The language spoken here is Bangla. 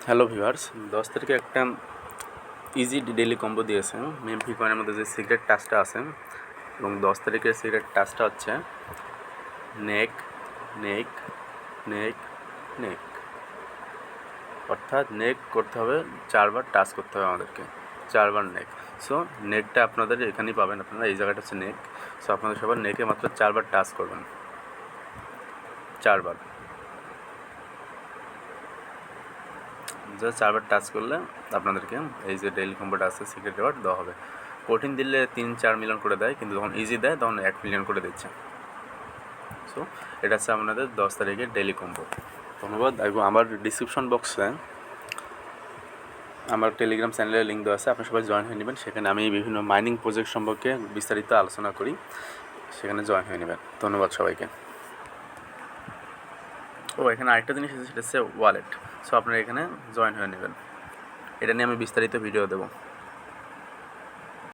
হ্যালো ভিউয়ার্স, 10 তারিখে একটা ইজি ডেইলি কম্বো দিয়েছে মেমফি কয়েনের মধ্যে যে সিক্রেট টাচটা আছে, এবং 10 তারিখের সিক্রেট টাচটা হচ্ছে নেক নেক নেক নেক, অর্থাৎ নেক করতে হবে 4বার, টাচ করতে হবে আমাদেরকে 4বার নেক। সো নেকটা আপনাদের এখানেই পাবেন, আপনারা এই জায়গাটা হচ্ছে নেক। সো আপনাদের সবার নেকে মাত্র 4বার টাচ করবেন, 4বার। জাস্ট 4বার টাচ করলে আপনাদেরকে এই যে ডেইলি কম্বোটা আছে সিক্রেট রিওয়ার্ড দেওয়া হবে। কঠিন দিলে 3-4 মিলিয়ন করে দেয়, কিন্তু যখন ইজি দেয় তখন 1 মিলিয়ন করে দিচ্ছে। সো এটা হচ্ছে আপনাদের 10 তারিখের ডেইলি কম্বো। ধন্যবাদ। এবং আমার ডিসক্রিপশন বক্সে আমার টেলিগ্রাম চ্যানেলের লিঙ্ক দেওয়া আছে, আপনি সবাই জয়েন হয়ে নেবেন। সেখানে আমি বিভিন্ন মাইনিং প্রজেক্ট সম্পর্কে বিস্তারিত আলোচনা করি, সেখানে জয়েন হয়ে নেবেন। ধন্যবাদ সবাইকে। এখানে আরেকটা জিনিস আছে, সেটা হচ্ছে ওয়ালেট। সো আপনারা এখানে জয়েন হয়ে নেবেন, এটা নিয়ে আমি বিস্তারিত ভিডিও দেবো।